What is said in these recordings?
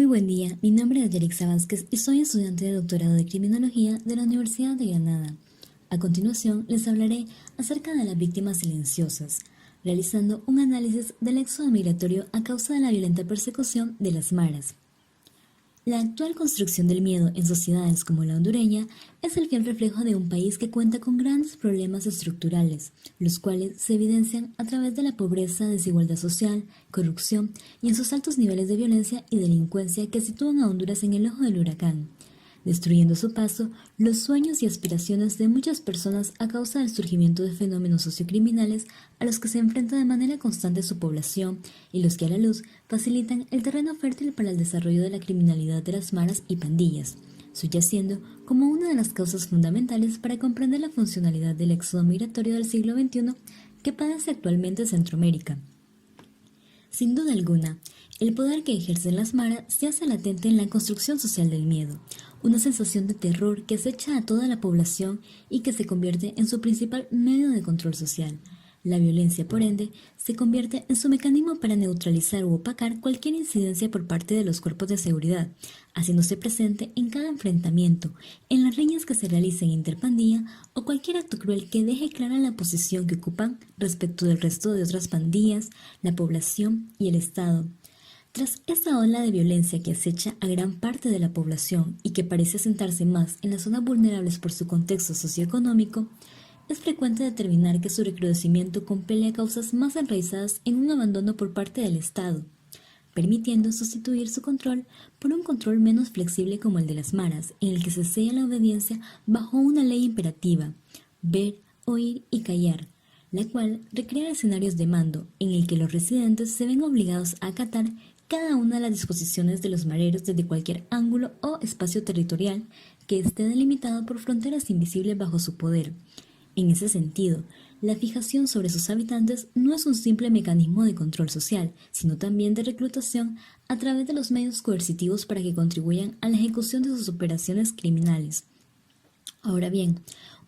Muy buen día, mi nombre es Yerixa Vázquez y soy estudiante de doctorado de Criminología de la Universidad de Granada. A continuación les hablaré acerca de las víctimas silenciosas, realizando un análisis del éxodo migratorio a causa de la violenta persecución de las maras. La actual construcción del miedo en sociedades como la hondureña es el fiel reflejo de un país que cuenta con grandes problemas estructurales, los cuales se evidencian a través de la pobreza, desigualdad social, corrupción y en sus altos niveles de violencia y delincuencia que sitúan a Honduras en el ojo del huracán, destruyendo a su paso los sueños y aspiraciones de muchas personas a causa del surgimiento de fenómenos sociocriminales a los que se enfrenta de manera constante su población y los que a la luz facilitan el terreno fértil para el desarrollo de la criminalidad de las maras y pandillas, subyaciendo como una de las causas fundamentales para comprender la funcionalidad del éxodo migratorio del siglo XXI que padece actualmente Centroamérica. Sin duda alguna, el poder que ejercen las maras se hace latente en la construcción social del miedo, una sensación de terror que acecha a toda la población y que se convierte en su principal medio de control social. La violencia, por ende, se convierte en su mecanismo para neutralizar u opacar cualquier incidencia por parte de los cuerpos de seguridad, haciéndose presente en cada enfrentamiento, en las riñas que se realicen interpandilla o cualquier acto cruel que deje clara la posición que ocupan respecto del resto de otras pandillas, la población y el Estado. Tras esta ola de violencia que acecha a gran parte de la población y que parece asentarse más en las zonas vulnerables por su contexto socioeconómico, es frecuente determinar que su recrudecimiento compele a causas más enraizadas en un abandono por parte del Estado, permitiendo sustituir su control por un control menos flexible como el de las maras, en el que se sella la obediencia bajo una ley imperativa: ver, oír y callar, la cual recrea escenarios de mando en el que los residentes se ven obligados a acatar cada una de las disposiciones de los mareros desde cualquier ángulo o espacio territorial que esté delimitado por fronteras invisibles bajo su poder. En ese sentido, la fijación sobre sus habitantes no es un simple mecanismo de control social, sino también de reclutación a través de los medios coercitivos para que contribuyan a la ejecución de sus operaciones criminales. Ahora bien,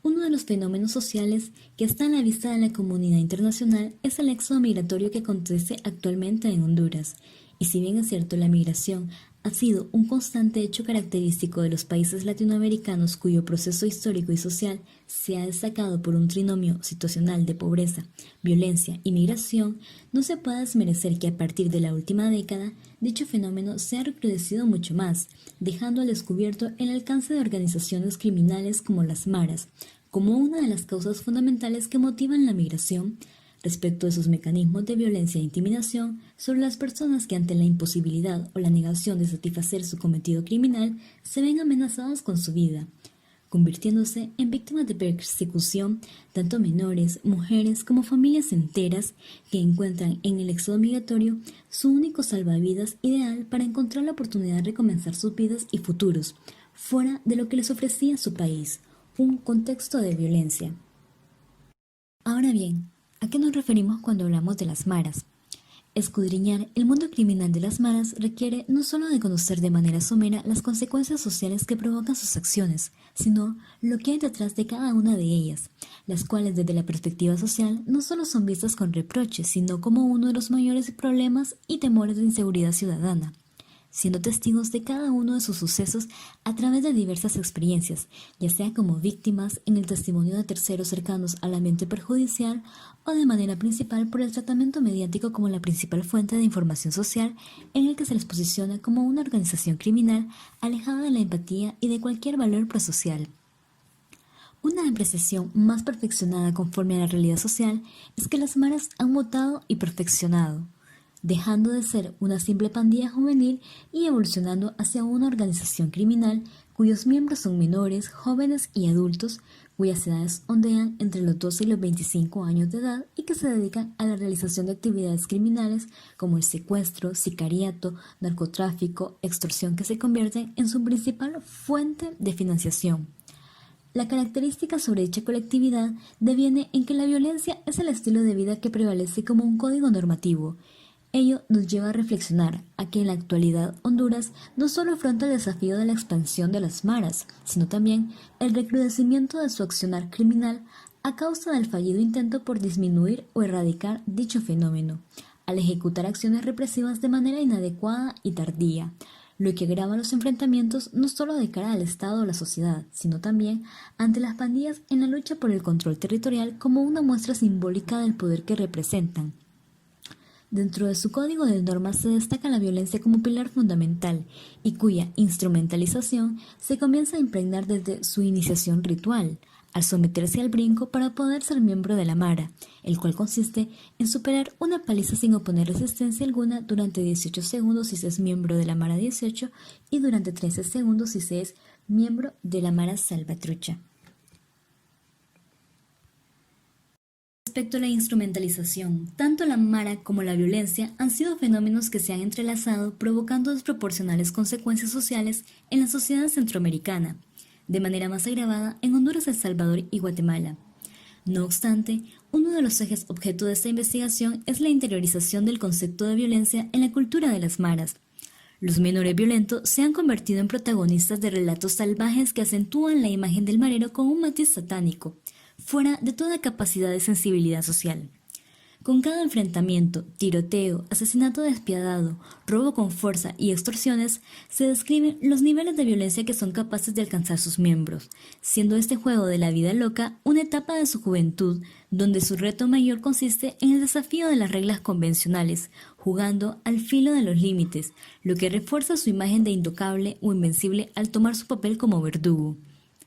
uno de los fenómenos sociales que está a la vista de la comunidad internacional es el éxodo migratorio que acontece actualmente en Honduras. Y si bien es cierto, la migración ha sido un constante hecho característico de los países latinoamericanos cuyo proceso histórico y social se ha destacado por un trinomio situacional de pobreza, violencia y migración, no se puede desmerecer que a partir de la última década dicho fenómeno se ha recrudecido mucho más, dejando al descubierto el alcance de organizaciones criminales como las maras, como una de las causas fundamentales que motivan la migración, respecto de sus mecanismos de violencia e intimidación sobre las personas que ante la imposibilidad o la negación de satisfacer su cometido criminal se ven amenazadas con su vida, convirtiéndose en víctimas de persecución tanto menores, mujeres como familias enteras que encuentran en el éxodo migratorio su único salvavidas ideal para encontrar la oportunidad de recomenzar sus vidas y futuros, fuera de lo que les ofrecía su país, un contexto de violencia. Ahora bien, ¿a qué nos referimos cuando hablamos de las maras? Escudriñar el mundo criminal de las maras requiere no solo de conocer de manera somera las consecuencias sociales que provocan sus acciones, sino lo que hay detrás de cada una de ellas, las cuales desde la perspectiva social no solo son vistas con reproche, sino como uno de los mayores problemas y temores de inseguridad ciudadana, siendo testigos de cada uno de sus sucesos a través de diversas experiencias, ya sea como víctimas en el testimonio de terceros cercanos al ambiente perjudicial o de manera principal por el tratamiento mediático como la principal fuente de información social en el que se les posiciona como una organización criminal alejada de la empatía y de cualquier valor prosocial. Una apreciación más perfeccionada conforme a la realidad social es que las maras han mutado y perfeccionado, dejando de ser una simple pandilla juvenil y evolucionando hacia una organización criminal cuyos miembros son menores, jóvenes y adultos, cuyas edades ondean entre los 12 y los 25 años de edad y que se dedican a la realización de actividades criminales como el secuestro, sicariato, narcotráfico, extorsión, que se convierten en su principal fuente de financiación. La característica sobre dicha colectividad deviene en que la violencia es el estilo de vida que prevalece como un código normativo. Ello nos lleva a reflexionar a que en la actualidad Honduras no solo afronta el desafío de la expansión de las maras, sino también el recrudecimiento de su accionar criminal a causa del fallido intento por disminuir o erradicar dicho fenómeno, al ejecutar acciones represivas de manera inadecuada y tardía, lo que agrava los enfrentamientos no solo de cara al Estado o la sociedad, sino también ante las pandillas en la lucha por el control territorial como una muestra simbólica del poder que representan. Dentro de su código de normas se destaca la violencia como pilar fundamental y cuya instrumentalización se comienza a impregnar desde su iniciación ritual, al someterse al brinco para poder ser miembro de la Mara, el cual consiste en superar una paliza sin oponer resistencia alguna durante 18 segundos si se es miembro de la Mara 18 y durante 13 segundos si se es miembro de la Mara Salvatrucha. Respecto a la instrumentalización, tanto la mara como la violencia han sido fenómenos que se han entrelazado provocando desproporcionales consecuencias sociales en la sociedad centroamericana, de manera más agravada en Honduras, El Salvador y Guatemala. No obstante, uno de los ejes objeto de esta investigación es la interiorización del concepto de violencia en la cultura de las maras. Los menores violentos se han convertido en protagonistas de relatos salvajes que acentúan la imagen del marero con un matiz satánico, fuera de toda capacidad de sensibilidad social. Con cada enfrentamiento, tiroteo, asesinato despiadado, robo con fuerza y extorsiones, se describen los niveles de violencia que son capaces de alcanzar sus miembros, siendo este juego de la vida loca una etapa de su juventud donde su reto mayor consiste en el desafío de las reglas convencionales, jugando al filo de los límites, lo que refuerza su imagen de intocable o invencible al tomar su papel como verdugo.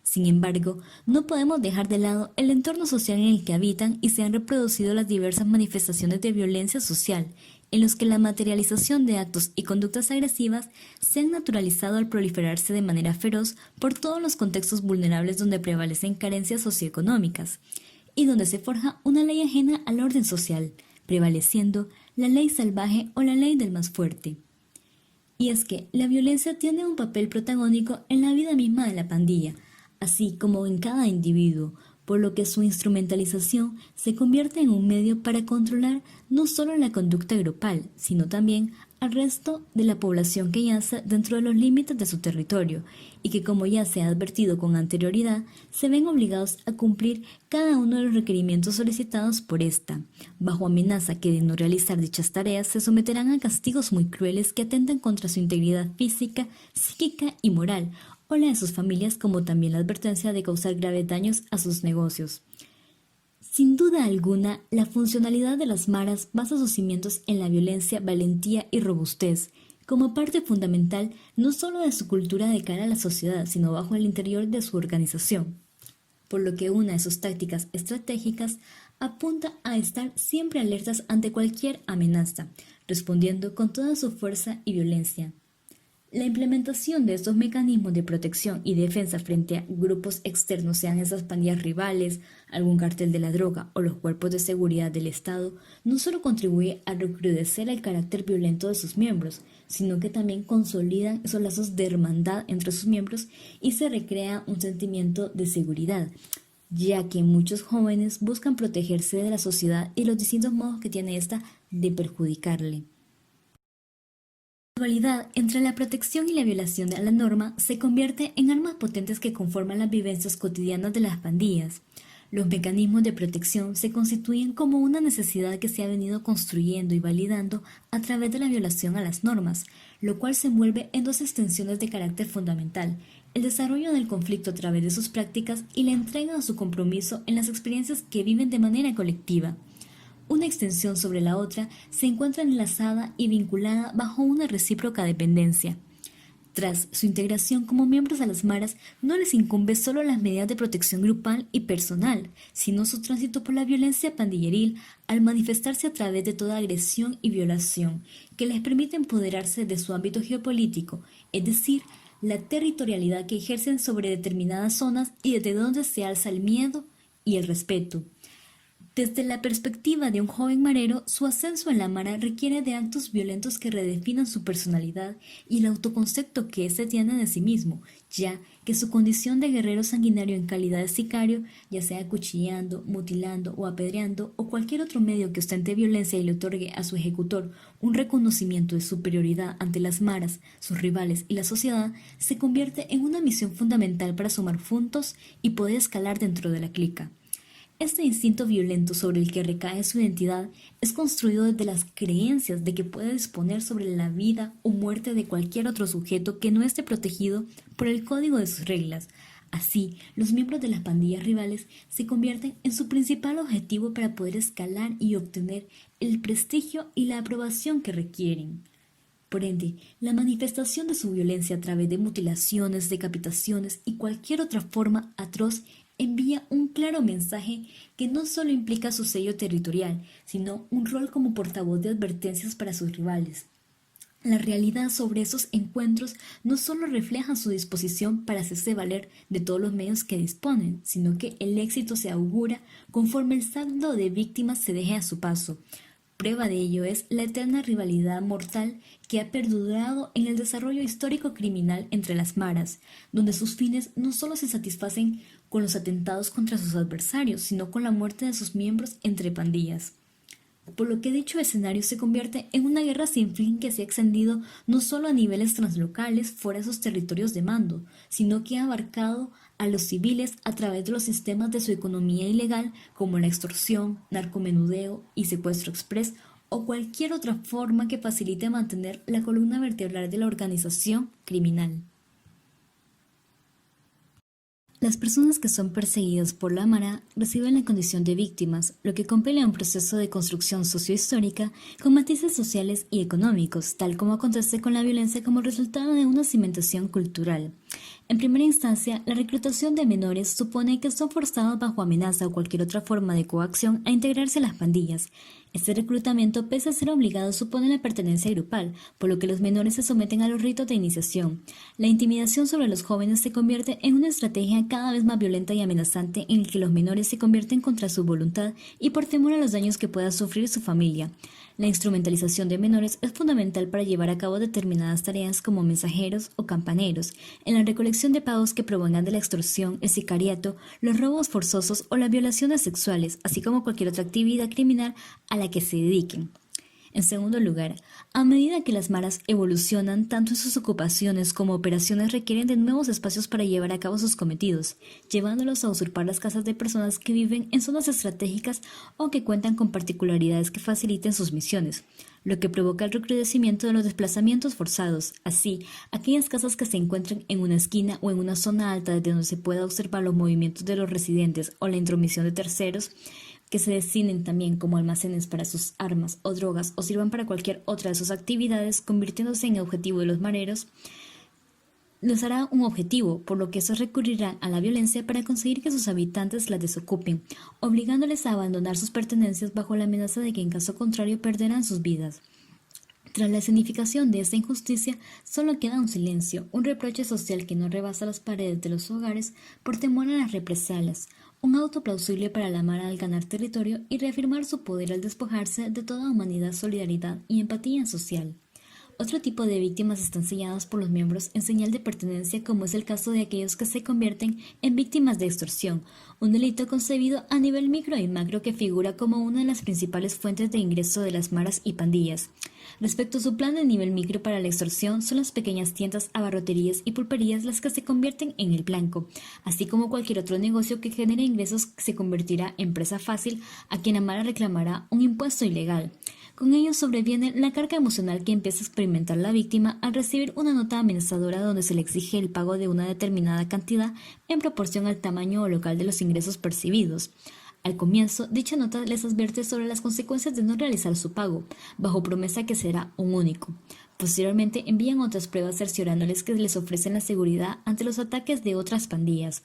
Sin embargo, no podemos dejar de lado el entorno social en el que habitan y se han reproducido las diversas manifestaciones de violencia social, en los que la materialización de actos y conductas agresivas se han naturalizado al proliferarse de manera feroz por todos los contextos vulnerables donde prevalecen carencias socioeconómicas, y donde se forja una ley ajena al orden social, prevaleciendo la ley salvaje o la ley del más fuerte. Y es que la violencia tiene un papel protagónico en la vida misma de la pandilla, así como en cada individuo, por lo que su instrumentalización se convierte en un medio para controlar no solo la conducta grupal, sino también al resto de la población que yace dentro de los límites de su territorio y que, como ya se ha advertido con anterioridad, se ven obligados a cumplir cada uno de los requerimientos solicitados por esta, bajo amenaza que de no realizar dichas tareas se someterán a castigos muy crueles que atentan contra su integridad física, psíquica y moral, o la de sus familias, como también la advertencia de causar graves daños a sus negocios. Sin duda alguna, la funcionalidad de las maras basa sus cimientos en la violencia, valentía y robustez, como parte fundamental no solo de su cultura de cara a la sociedad, sino bajo el interior de su organización, por lo que una de sus tácticas estratégicas apunta a estar siempre alertas ante cualquier amenaza, respondiendo con toda su fuerza y violencia. La implementación de estos mecanismos de protección y defensa frente a grupos externos, sean esas pandillas rivales, algún cartel de la droga o los cuerpos de seguridad del Estado, no solo contribuye a recrudecer el carácter violento de sus miembros, sino que también consolidan esos lazos de hermandad entre sus miembros y se recrea un sentimiento de seguridad, ya que muchos jóvenes buscan protegerse de la sociedad y los distintos modos que tiene esta de perjudicarle. La dualidad entre la protección y la violación a la norma se convierte en armas potentes que conforman las vivencias cotidianas de las pandillas. Los mecanismos de protección se constituyen como una necesidad que se ha venido construyendo y validando a través de la violación a las normas, lo cual se envuelve en dos extensiones de carácter fundamental: el desarrollo del conflicto a través de sus prácticas y la entrega de su compromiso en las experiencias que viven de manera colectiva. Una extensión sobre la otra se encuentra enlazada y vinculada bajo una recíproca dependencia. Tras su integración como miembros a las maras, no les incumbe solo las medidas de protección grupal y personal, sino su tránsito por la violencia pandilleril al manifestarse a través de toda agresión y violación, que les permite empoderarse de su ámbito geopolítico, es decir, la territorialidad que ejercen sobre determinadas zonas y desde donde se alza el miedo y el respeto. Desde la perspectiva de un joven marero, su ascenso en la mara requiere de actos violentos que redefinan su personalidad y el autoconcepto que éste tiene de sí mismo, ya que su condición de guerrero sanguinario en calidad de sicario, ya sea acuchillando, mutilando o apedreando, o cualquier otro medio que ostente violencia y le otorgue a su ejecutor un reconocimiento de superioridad ante las maras, sus rivales y la sociedad, se convierte en una misión fundamental para sumar puntos y poder escalar dentro de la clica. Este instinto violento sobre el que recae su identidad es construido desde las creencias de que puede disponer sobre la vida o muerte de cualquier otro sujeto que no esté protegido por el código de sus reglas. Así, los miembros de las pandillas rivales se convierten en su principal objetivo para poder escalar y obtener el prestigio y la aprobación que requieren. Por ende, la manifestación de su violencia a través de mutilaciones, decapitaciones y cualquier otra forma atroz envía un claro mensaje que no solo implica su sello territorial, sino un rol como portavoz de advertencias para sus rivales. La realidad sobre esos encuentros no solo refleja su disposición para hacerse valer de todos los medios que disponen, sino que el éxito se augura conforme el saldo de víctimas se deje a su paso. Prueba de ello es la eterna rivalidad mortal que ha perdurado en el desarrollo histórico criminal entre las maras, donde sus fines no solo se satisfacen con los atentados contra sus adversarios, sino con la muerte de sus miembros entre pandillas. Por lo que dicho escenario se convierte en una guerra sin fin que se ha extendido no solo a niveles translocales fuera de sus territorios de mando, sino que ha abarcado a los civiles a través de los sistemas de su economía ilegal como la extorsión, narcomenudeo y secuestro express o cualquier otra forma que facilite mantener la columna vertebral de la organización criminal. Las personas que son perseguidas por la Mara reciben la condición de víctimas, lo que compele a un proceso de construcción sociohistórica con matices sociales y económicos, tal como acontece con la violencia como resultado de una cimentación cultural. En primera instancia, la reclutación de menores supone que son forzados bajo amenaza o cualquier otra forma de coacción a integrarse a las pandillas. Este reclutamiento, pese a ser obligado, supone la pertenencia grupal, por lo que los menores se someten a los ritos de iniciación. La intimidación sobre los jóvenes se convierte en una estrategia cada vez más violenta y amenazante en la que los menores se convierten contra su voluntad y por temor a los daños que pueda sufrir su familia. La instrumentalización de menores es fundamental para llevar a cabo determinadas tareas como mensajeros o campaneros, en la recolección de pagos que provengan de la extorsión, el sicariato, los robos forzosos o las violaciones sexuales, así como cualquier otra actividad criminal a la que se dediquen. En segundo lugar, a medida que las maras evolucionan, tanto en sus ocupaciones como operaciones requieren de nuevos espacios para llevar a cabo sus cometidos, llevándolos a usurpar las casas de personas que viven en zonas estratégicas o que cuentan con particularidades que faciliten sus misiones, lo que provoca el recrudecimiento de los desplazamientos forzados. Así, aquellas casas que se encuentran en una esquina o en una zona alta desde donde se pueda observar los movimientos de los residentes o la intromisión de terceros, que se destinen también como almacenes para sus armas o drogas o sirvan para cualquier otra de sus actividades, convirtiéndose en objetivo de los mareros, les hará un objetivo, por lo que estos recurrirán a la violencia para conseguir que sus habitantes las desocupen, obligándoles a abandonar sus pertenencias bajo la amenaza de que en caso contrario perderán sus vidas. Tras la escenificación de esta injusticia, solo queda un silencio, un reproche social que no rebasa las paredes de los hogares por temor a las represalias, un auto plausible para la Mara al ganar territorio y reafirmar su poder al despojarse de toda humanidad, solidaridad y empatía social. Otro tipo de víctimas están selladas por los miembros en señal de pertenencia, como es el caso de aquellos que se convierten en víctimas de extorsión, un delito concebido a nivel micro y macro que figura como una de las principales fuentes de ingreso de las maras y pandillas. Respecto a su plan de nivel micro para la extorsión, son las pequeñas tiendas, abarroterías y pulperías las que se convierten en el blanco, así como cualquier otro negocio que genere ingresos se convertirá en presa fácil a quien la mara reclamará un impuesto ilegal. Con ello sobreviene la carga emocional que empieza a experimentar la víctima al recibir una nota amenazadora donde se le exige el pago de una determinada cantidad en proporción al tamaño o local de los ingresos percibidos. Al comienzo, dicha nota les advierte sobre las consecuencias de no realizar su pago, bajo promesa que será un único. Posteriormente envían otras pruebas cerciorándoles que les ofrecen la seguridad ante los ataques de otras pandillas.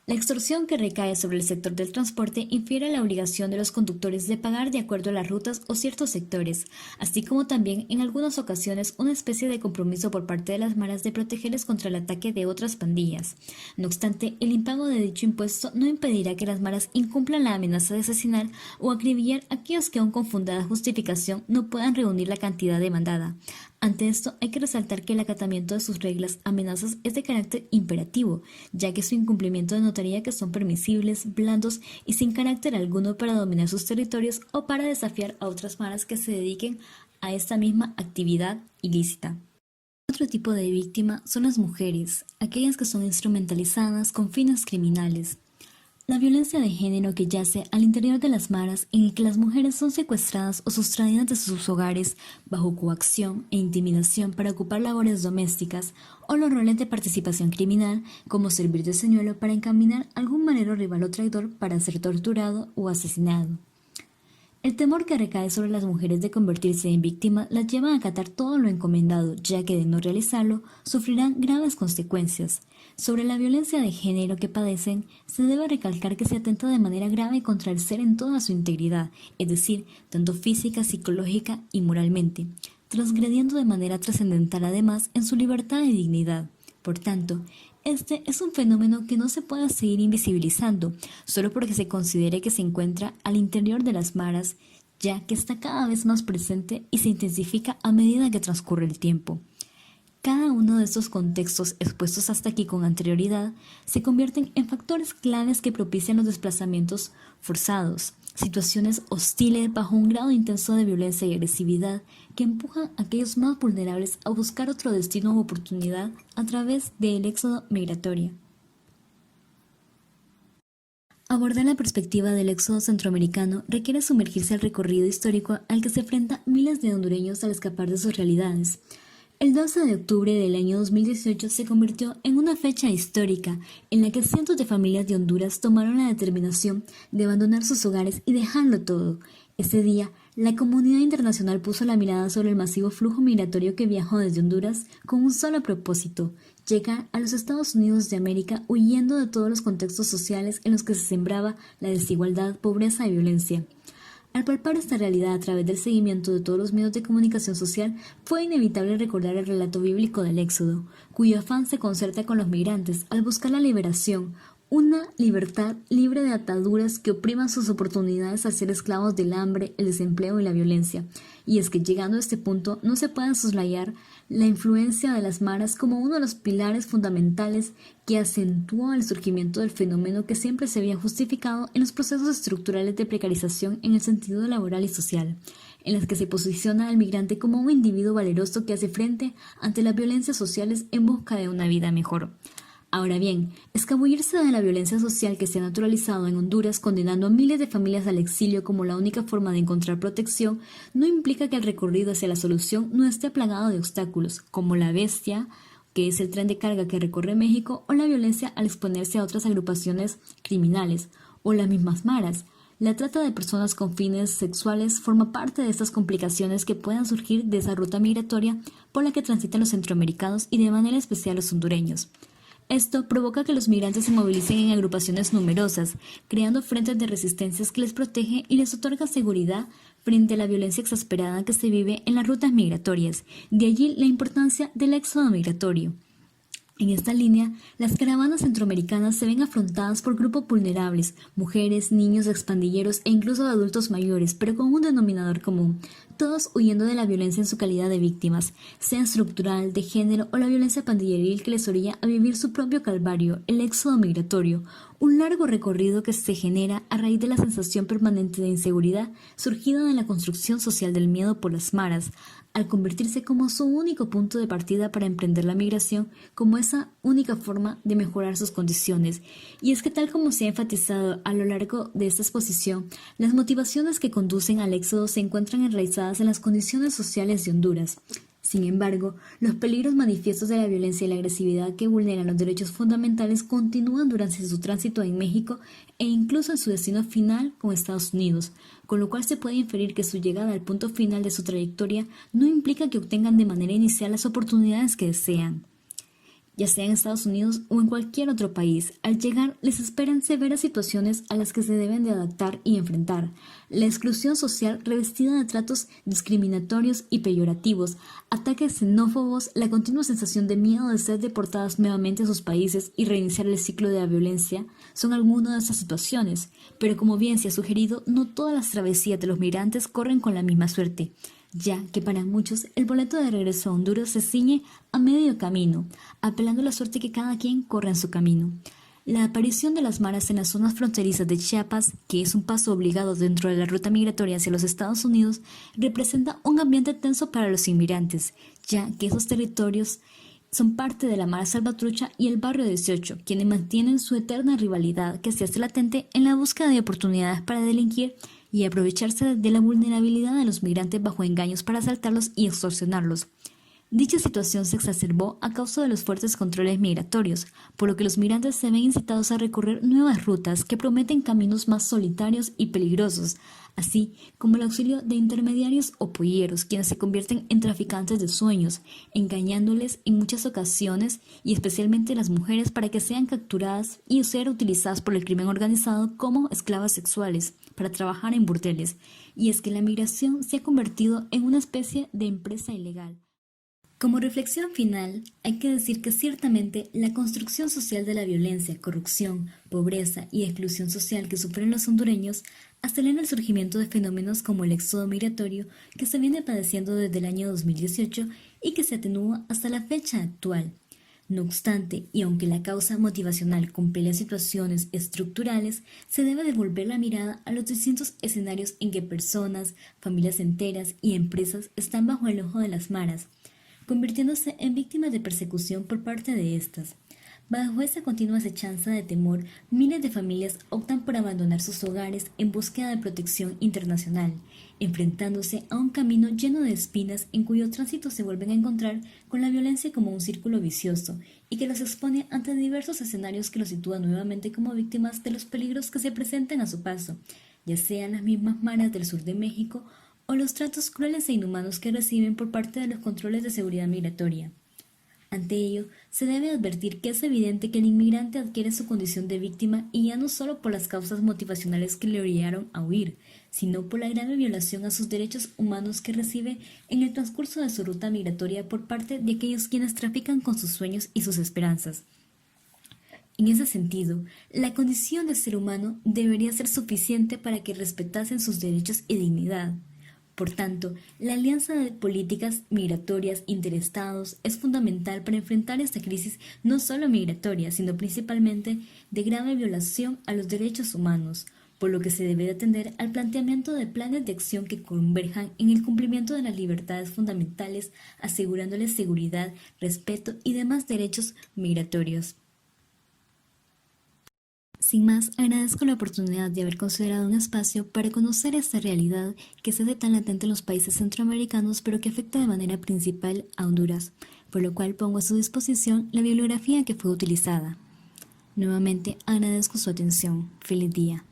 La extorsión que recae sobre el sector del transporte infiere la obligación de los conductores de pagar de acuerdo a las rutas o ciertos sectores, así como también en algunas ocasiones una especie de compromiso por parte de las maras de protegerles contra el ataque de otras pandillas. No obstante, el impago de dicho impuesto no impedirá que las maras incumplan la amenaza de asesinar o acribillar a aquellos que aun con fundada justificación no puedan reunir la cantidad demandada. Ante esto, hay que resaltar que el acatamiento de sus reglas amenazas es de carácter imperativo, ya que su incumplimiento denotaría que son permisibles, blandos y sin carácter alguno para dominar sus territorios o para desafiar a otras maras que se dediquen a esta misma actividad ilícita. Otro tipo de víctima son las mujeres, aquellas que son instrumentalizadas con fines criminales. La violencia de género que yace al interior de las maras en el que las mujeres son secuestradas o sustraídas de sus hogares bajo coacción e intimidación para ocupar labores domésticas o los roles de participación criminal como servir de señuelo para encaminar a algún manero rival o traidor para ser torturado o asesinado. El temor que recae sobre las mujeres de convertirse en víctimas las lleva a acatar todo lo encomendado, ya que de no realizarlo sufrirán graves consecuencias. Sobre la violencia de género que padecen, se debe recalcar que se atenta de manera grave contra el ser en toda su integridad, es decir, tanto física, psicológica y moralmente, transgrediendo de manera trascendental además en su libertad y dignidad. Por tanto, este es un fenómeno que no se puede seguir invisibilizando, solo porque se considere que se encuentra al interior de las maras, ya que está cada vez más presente y se intensifica a medida que transcurre el tiempo. Cada uno de estos contextos expuestos hasta aquí con anterioridad se convierten en factores claves que propician los desplazamientos forzados, situaciones hostiles bajo un grado intenso de violencia y agresividad que empujan a aquellos más vulnerables a buscar otro destino u oportunidad a través del éxodo migratorio. Abordar la perspectiva del éxodo centroamericano requiere sumergirse al recorrido histórico al que se enfrentan miles de hondureños al escapar de sus realidades. El 12 de octubre del año 2018 se convirtió en una fecha histórica en la que cientos de familias de Honduras tomaron la determinación de abandonar sus hogares y dejarlo todo. Ese día, la comunidad internacional puso la mirada sobre el masivo flujo migratorio que viajó desde Honduras con un solo propósito: llegar a los Estados Unidos de América huyendo de todos los contextos sociales en los que se sembraba la desigualdad, pobreza y violencia. Al palpar esta realidad a través del seguimiento de todos los medios de comunicación social, fue inevitable recordar el relato bíblico del Éxodo, cuyo afán se concerta con los migrantes al buscar la liberación, una libertad libre de ataduras que opriman sus oportunidades al ser esclavos del hambre, el desempleo y la violencia. Y es que llegando a este punto no se puede soslayar la influencia de las maras como uno de los pilares fundamentales que acentuó el surgimiento del fenómeno que siempre se había justificado en los procesos estructurales de precarización en el sentido laboral y social, en las que se posiciona al migrante como un individuo valeroso que hace frente ante las violencias sociales en busca de una vida mejor. Ahora bien, escabullirse de la violencia social que se ha naturalizado en Honduras, condenando a miles de familias al exilio como la única forma de encontrar protección, no implica que el recorrido hacia la solución no esté plagado de obstáculos, como la bestia, que es el tren de carga que recorre México, o la violencia al exponerse a otras agrupaciones criminales, o las mismas maras. La trata de personas con fines sexuales forma parte de estas complicaciones que puedan surgir de esa ruta migratoria por la que transitan los centroamericanos y de manera especial los hondureños. Esto provoca que los migrantes se movilicen en agrupaciones numerosas, creando frentes de resistencias que les protege y les otorga seguridad frente a la violencia exasperada que se vive en las rutas migratorias. De allí la importancia del éxodo migratorio. En esta línea, las caravanas centroamericanas se ven afrontadas por grupos vulnerables, mujeres, niños, expandilleros e incluso adultos mayores, pero con un denominador común, todos huyendo de la violencia en su calidad de víctimas, sea estructural, de género o la violencia pandilleril que les orilla a vivir su propio calvario, el éxodo migratorio, un largo recorrido que se genera a raíz de la sensación permanente de inseguridad surgida de la construcción social del miedo por las maras, al convertirse como su único punto de partida para emprender la migración como esa única forma de mejorar sus condiciones. Y es que tal como se ha enfatizado a lo largo de esta exposición, las motivaciones que conducen al éxodo se encuentran enraizadas en las condiciones sociales de Honduras. Sin embargo, los peligros manifiestos de la violencia y la agresividad que vulneran los derechos fundamentales continúan durante su tránsito en México e incluso en su destino final con Estados Unidos, con lo cual se puede inferir que su llegada al punto final de su trayectoria no implica que obtengan de manera inicial las oportunidades que desean. Ya sea en Estados Unidos o en cualquier otro país, al llegar les esperan severas situaciones a las que se deben de adaptar y enfrentar. La exclusión social revestida de tratos discriminatorios y peyorativos, ataques xenófobos, la continua sensación de miedo de ser deportadas nuevamente a sus países y reiniciar el ciclo de la violencia son algunas de esas situaciones. Pero como bien se ha sugerido, no todas las travesías de los migrantes corren con la misma suerte, ya que para muchos el boleto de regreso a Honduras se ciñe a medio camino, apelando a la suerte que cada quien corre en su camino. La aparición de las maras en las zonas fronterizas de Chiapas, que es un paso obligado dentro de la ruta migratoria hacia los Estados Unidos, representa un ambiente tenso para los inmigrantes, ya que esos territorios son parte de la Mara Salvatrucha y el Barrio 18, quienes mantienen su eterna rivalidad que se hace latente en la búsqueda de oportunidades para delinquir y aprovecharse de la vulnerabilidad de los migrantes bajo engaños para asaltarlos y extorsionarlos. Dicha situación se exacerbó a causa de los fuertes controles migratorios, por lo que los migrantes se ven incitados a recorrer nuevas rutas que prometen caminos más solitarios y peligrosos, así como el auxilio de intermediarios o polleros, quienes se convierten en traficantes de sueños, engañándoles en muchas ocasiones y especialmente las mujeres para que sean capturadas y ser utilizadas por el crimen organizado como esclavas sexuales para trabajar en burdeles. Y es que la migración se ha convertido en una especie de empresa ilegal. Como reflexión final, hay que decir que ciertamente la construcción social de la violencia, corrupción, pobreza y exclusión social que sufren los hondureños acelera el surgimiento de fenómenos como el éxodo migratorio que se viene padeciendo desde el año 2018 y que se atenúa hasta la fecha actual. No obstante, y aunque la causa motivacional compele a situaciones estructurales, se debe devolver la mirada a los distintos escenarios en que personas, familias enteras y empresas están bajo el ojo de las maras, convirtiéndose en víctimas de persecución por parte de estas. Bajo esa continua acechanza de temor, miles de familias optan por abandonar sus hogares en búsqueda de protección internacional, enfrentándose a un camino lleno de espinas en cuyo tránsito se vuelven a encontrar con la violencia como un círculo vicioso y que los expone ante diversos escenarios que los sitúan nuevamente como víctimas de los peligros que se presenten a su paso, ya sean las mismas maras del sur de México o los tratos crueles e inhumanos que reciben por parte de los controles de seguridad migratoria. Ante ello, se debe advertir que es evidente que el inmigrante adquiere su condición de víctima y ya no solo por las causas motivacionales que le orillaron a huir, sino por la grave violación a sus derechos humanos que recibe en el transcurso de su ruta migratoria por parte de aquellos quienes trafican con sus sueños y sus esperanzas. En ese sentido, la condición de ser humano debería ser suficiente para que respetasen sus derechos y dignidad. Por tanto, la alianza de políticas migratorias interestados es fundamental para enfrentar esta crisis no solo migratoria, sino principalmente de grave violación a los derechos humanos, por lo que se debe atender al planteamiento de planes de acción que converjan en el cumplimiento de las libertades fundamentales, asegurándoles seguridad, respeto y demás derechos migratorios. Sin más, agradezco la oportunidad de haber considerado un espacio para conocer esta realidad que se ve tan latente en los países centroamericanos, pero que afecta de manera principal a Honduras, por lo cual pongo a su disposición la bibliografía que fue utilizada. Nuevamente agradezco su atención. Feliz día.